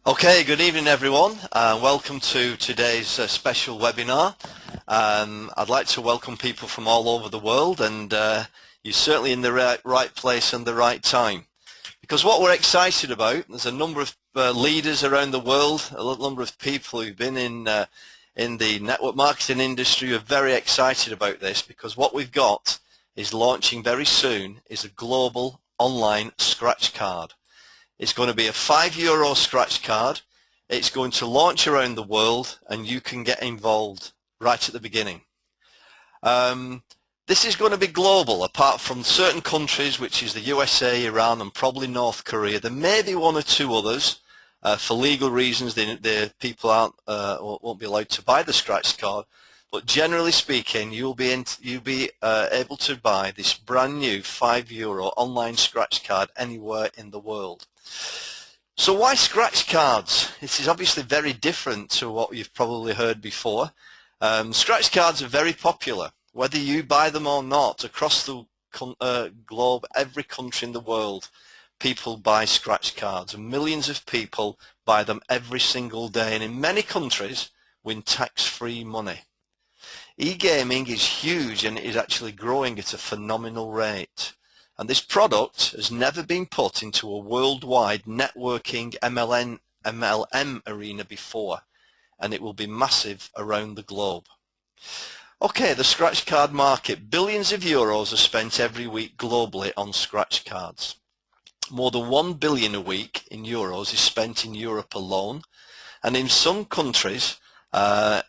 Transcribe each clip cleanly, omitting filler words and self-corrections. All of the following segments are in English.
Okay, good evening everyone. Welcome to today's special webinar. I'd like to welcome people from all over the world, and you're certainly in the right place and the right time. Because what we're excited about, there's a number of leaders around the world, a number of people who've been in the network marketing industry who are very excited about this, because what we've got is launching very soon is a global online scratch card. It's going to be a €5 scratch card. It's going to launch around the world, and you can get involved right at the beginning. This is going to be global, apart from certain countries, which is the USA, Iran, and probably North Korea. There may be one or two others. For legal reasons, the people won't be allowed to buy the scratch card. But generally speaking, you'll be able to buy this brand new €5 online scratch card anywhere in the world. So why scratch cards? This is obviously very different to what you've probably heard before. Scratch cards are very popular, whether you buy them or not. Across the globe, every country in the world, people buy scratch cards, and millions of people buy them every single day, and in many countries win tax-free money. E-gaming is huge, and it is actually growing at a phenomenal rate. And this product has never been put into a worldwide networking MLM arena before, and it will be massive around the globe. Okay, the scratch card market. Billions of euros are spent every week globally on scratch cards. More than 1 billion a week in euros is spent in Europe alone, and in some countries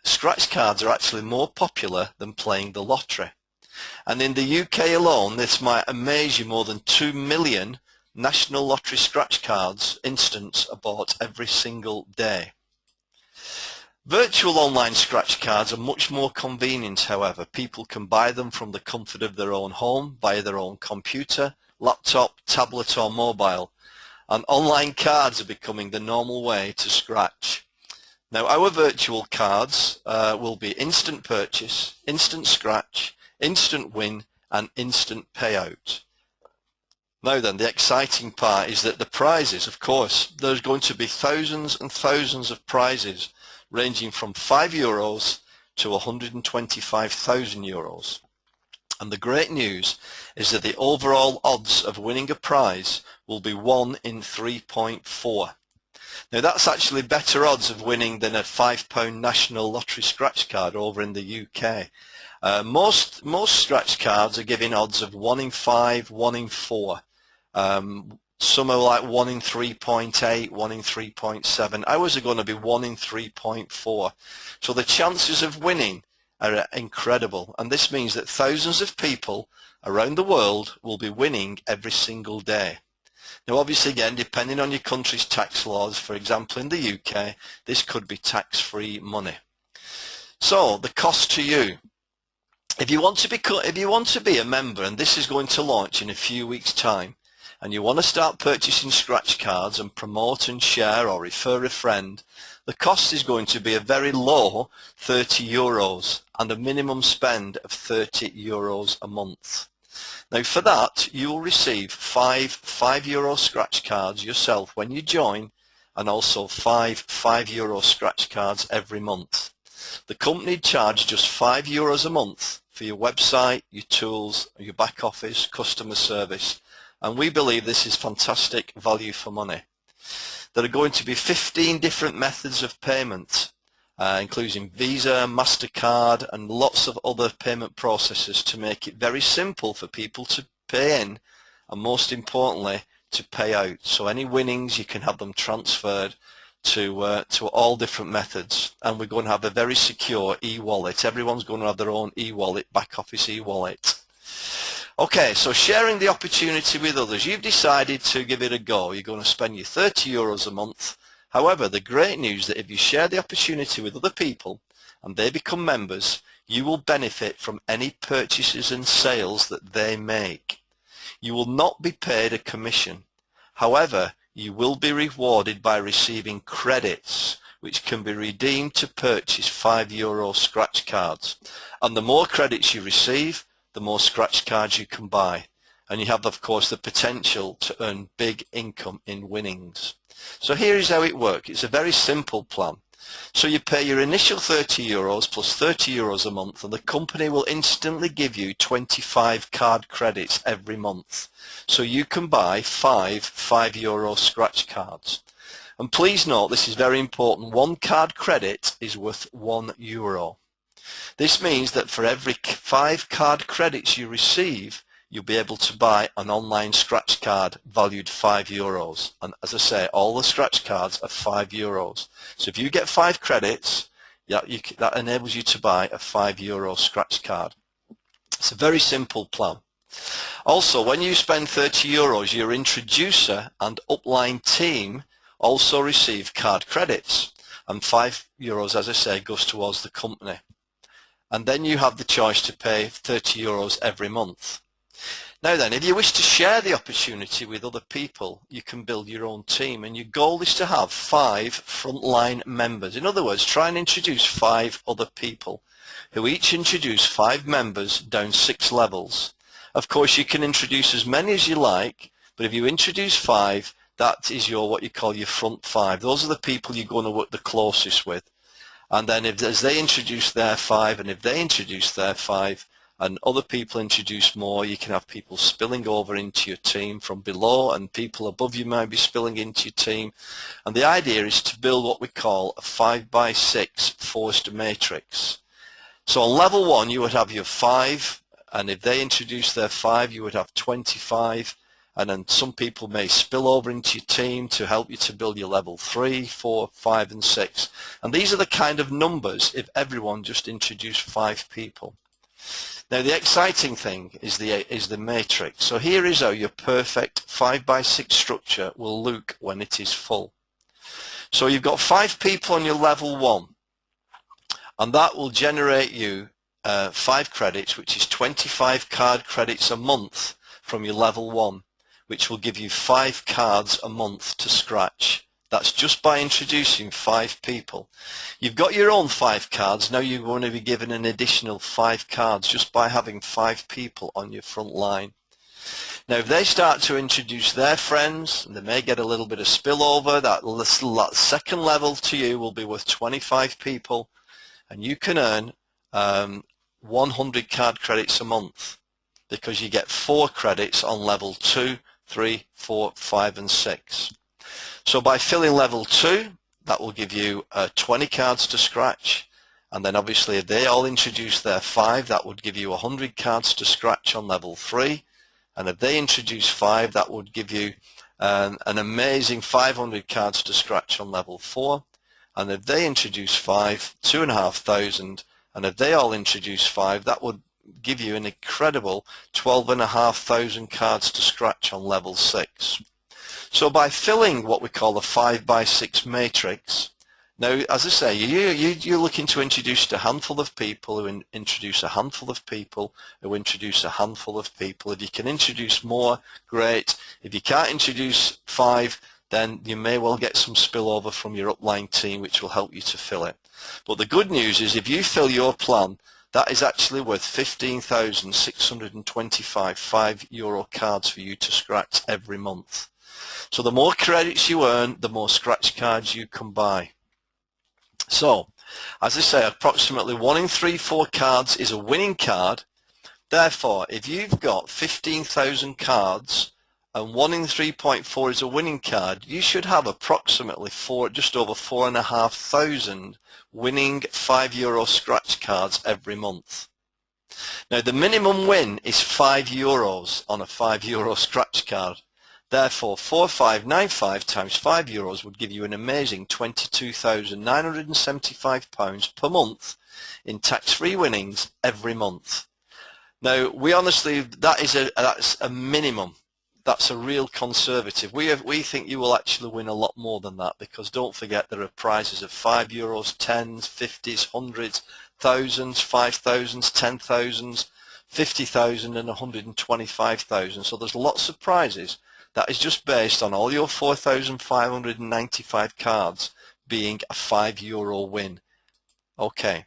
scratch cards are actually more popular than playing the lottery. And in the UK alone, this might amaze you, more than 2 million National Lottery scratch cards instants are bought every single day. Virtual online scratch cards are much more convenient, however. People can buy them from the comfort of their own home, via their own computer, laptop, tablet or mobile. And online cards are becoming the normal way to scratch. Now, our virtual cards will be instant purchase, instant scratch, instant win and instant payout. Now then, the exciting part is that the prizes, of course, there's going to be thousands and thousands of prizes ranging from €5 to €125,000. And the great news is that the overall odds of winning a prize will be 1 in 3.4. Now that's actually better odds of winning than a £5 National Lottery scratch card over in the UK. Most scratch cards are giving odds of 1 in 5, 1 in 4. Some are like 1 in 3.8, 1 in 3.7. Ours are going to be 1 in 3.4. So the chances of winning are incredible, and this means that thousands of people around the world will be winning every single day. Now obviously, again, depending on your country's tax laws, for example in the UK, this could be tax-free money. So the cost to you. If you want to be a member, and this is going to launch in a few weeks' time, and you want to start purchasing scratch cards and promote and share or refer a friend, the cost is going to be a very low €30 and a minimum spend of €30 a month. Now for that, you will receive €5 scratch cards yourself when you join, and also five €5 scratch cards every month. The company charges just €5 a month for your website, your tools, your back office, customer service, and we believe this is fantastic value for money. There are going to be 15 different methods of payment, including Visa, MasterCard, and lots of other payment processors to make it very simple for people to pay in, and most importantly, to pay out. So any winnings, you can have them transferred to all different methods, and we're going to have a very secure e-wallet. Everyone's going to have their own e-wallet, back office e-wallet. Okay, so sharing the opportunity with others. You've decided to give it a go. You're going to spend your €30 a month. However, the great news is that if you share the opportunity with other people and they become members, you will benefit from any purchases and sales that they make. You will not be paid a commission. However, you will be rewarded by receiving credits which can be redeemed to purchase €5 scratch cards. And the more credits you receive, the more scratch cards you can buy. and you have, of course, the potential to earn big income in winnings. So here is how it works. It's a very simple plan. So you pay your initial €30 plus €30 a month, and the company will instantly give you 25 card credits every month. So you can buy five €5 scratch cards. And please note, this is very important, one card credit is worth €1. This means that for every 5 card credits you receive, you'll be able to buy an online scratch card valued €5. And as I say, all the scratch cards are €5. So if you get 5 credits, that enables you to buy a €5 scratch card. It's a very simple plan. Also, when you spend €30, your introducer and upline team also receive card credits, and €5, as I say, goes towards the company. And then you have the choice to pay €30 every month. Now then, if you wish to share the opportunity with other people, you can build your own team, and your goal is to have 5 frontline members. In other words, try and introduce 5 other people who each introduce 5 members down 6 levels. Of course, you can introduce as many as you like, but if you introduce 5, that is what you call your front 5. Those are the people you're going to work the closest with. And then as they introduce their 5, and if they introduce their 5, and other people introduce more, you can have people spilling over into your team from below, and people above you might be spilling into your team. And the idea is to build what we call a 5x6 forced matrix. So on level 1 you would have your 5, and if they introduce their 5 you would have 25, and then some people may spill over into your team to help you to build your level 3, 4, 5 and 6. And these are the kind of numbers if everyone just introduced 5 people. Now the exciting thing is the matrix. So here is how your perfect 5x6 structure will look when it is full. So you've got 5 people on your level 1, and that will generate you 5 credits, which is 25 card credits a month from your level 1, which will give you 5 cards a month to scratch. That's just by introducing 5 people. You've got your own 5 cards, now you're going to be given an additional 5 cards just by having 5 people on your front line. Now if they start to introduce their friends, and they may get a little bit of spillover, that second level to you will be worth 25 people, and you can earn 100 card credits a month, because you get 4 credits on level 2, 3, 4, 5 and 6. So by filling level 2, that will give you 20 cards to scratch, and then obviously if they all introduce their 5, that would give you 100 cards to scratch on level 3, and if they introduce 5, that would give you an amazing 500 cards to scratch on level 4, and if they introduce 5, 2,500, and if they all introduce 5, that would give you an incredible 12,500 cards to scratch on level 6. So by filling what we call a 5x6 matrix, now as I say, you're looking to introduce a handful of people who introduce a handful of people who introduce a handful of people. If you can introduce more, great. If you can't introduce 5, then you may well get some spillover from your upline team, which will help you to fill it. But the good news is if you fill your plan, that is actually worth 15,625 €5 cards for you to scratch every month. So the more credits you earn, the more scratch cards you can buy. So, as I say, approximately 1 in 3 4 cards is a winning card. Therefore, if you've got 15,000 cards and 1 in 3.4 is a winning card, you should have approximately just over 4,500 winning €5 scratch cards every month. Now the minimum win is €5 on a €5 scratch card. Therefore, 4,595 times €5 would give you an amazing £22,975 per month in tax-free winnings every month. Now, we honestly, that's a minimum. That's a real conservative. We think you will actually win a lot more than that, because don't forget there are prizes of €5, 10s, 50s, 100s, thousands, 5,000s, 10,000s, 50,000 and 125,000. So there's lots of prizes. That is just based on all your 4,595 cards being a €5 win. Okay,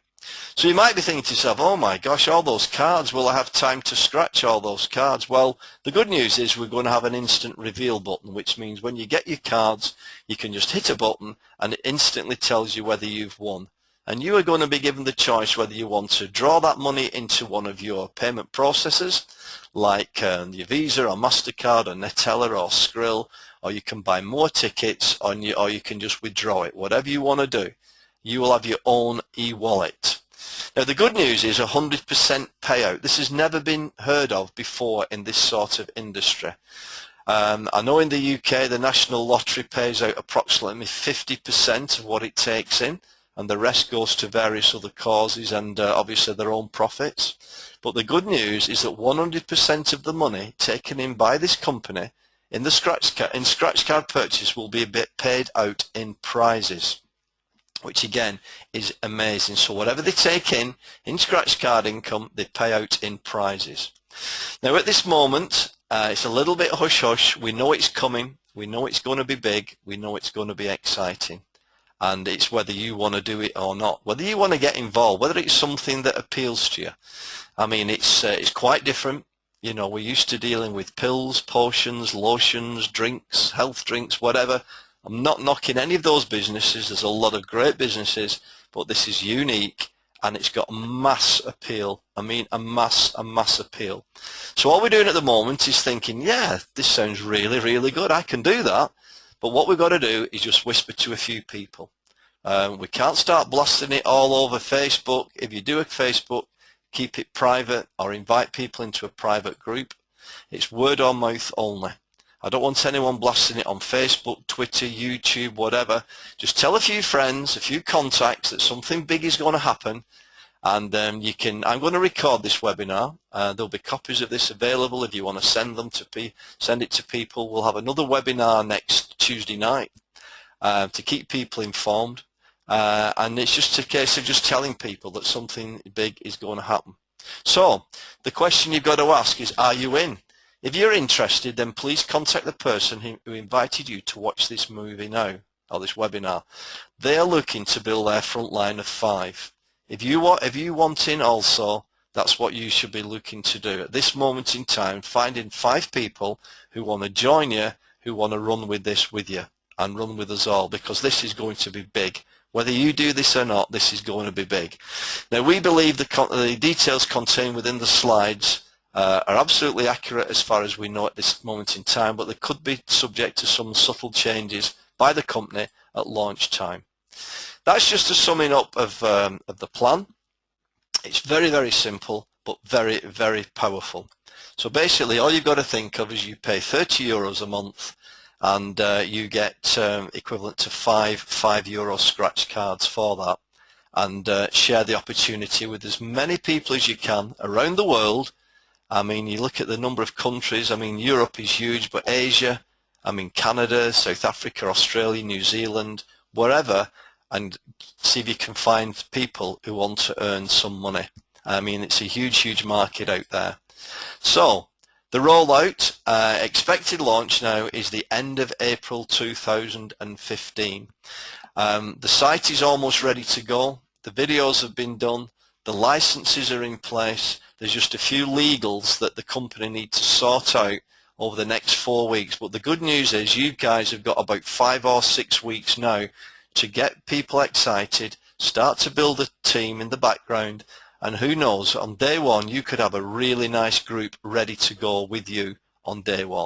So you might be thinking to yourself, oh my gosh, all those cards, will I have time to scratch all those cards? Well, the good news is we're going to have an instant reveal button, which means when you get your cards, you can just hit a button and it instantly tells you whether you've won. And you are going to be given the choice whether you want to draw that money into one of your payment processors, like your Visa or MasterCard or Neteller or Skrill, or you can buy more tickets, or you can just withdraw it. Whatever you want to do, you will have your own e-wallet. Now the good news is 100% payout. This has never been heard of before in this sort of industry. I know in the UK the National Lottery pays out approximately 50% of what it takes in, and the rest goes to various other causes and obviously their own profits. But the good news is that 100% of the money taken in by this company in the scratch card purchase will be paid out in prizes, which again is amazing. So whatever they take in scratch card income, they pay out in prizes. Now at this moment, it's a little bit hush-hush. We know it's coming. We know it's going to be big. We know it's going to be exciting. And it's whether you want to do it or not, whether you want to get involved, whether it's something that appeals to you. I mean, it's quite different. You know, we're used to dealing with pills, potions, lotions, drinks, health drinks, whatever. I'm not knocking any of those businesses. There's a lot of great businesses, but this is unique and it's got mass appeal. I mean, a mass appeal. So what we're doing at the moment is thinking, yeah, this sounds really, really good. I can do that. But what we've got to do is just whisper to a few people. We can't start blasting it all over Facebook. If you do a Facebook, keep it private or invite people into a private group. It's word of mouth only. I don't want anyone blasting it on Facebook, Twitter, YouTube, whatever. Just tell a few friends, a few contacts that something big is going to happen, and I'm going to record this webinar. There'll be copies of this available if you want to send it to people. We'll have another webinar next Tuesday night to keep people informed, and it's just a case of just telling people that something big is going to happen. So the question you've got to ask is, are you in? If you're interested, then please contact the person who invited you to watch this movie now, or this webinar. They are looking to build their front line of 5. If you want in also, that's what you should be looking to do. At this moment in time, finding 5 people who want to join you, who want to run with this with you, and run with us all, because this is going to be big. Whether you do this or not, this is going to be big. Now, we believe the details contained within the slides are absolutely accurate as far as we know at this moment in time, but they could be subject to some subtle changes by the company at launch time. That's just a summing up of the plan. It's very, very simple, but very, very powerful. So basically, all you've got to think of is you pay €30 a month, and you get equivalent to 5 euro scratch cards for that, and share the opportunity with as many people as you can around the world. I mean, you look at the number of countries. I mean, Europe is huge, but Asia, I mean, Canada, South Africa, Australia, New Zealand, wherever, and see if you can find people who want to earn some money. I mean, it's a huge, huge market out there. So the rollout, expected launch now is the end of April 2015. The site is almost ready to go. The videos have been done. The licenses are in place. There's just a few legals that the company needs to sort out over the next 4 weeks. But the good news is you guys have got about 5 or 6 weeks now to get people excited, start to build a team in the background, and who knows, on day one you could have a really nice group ready to go with you on day one.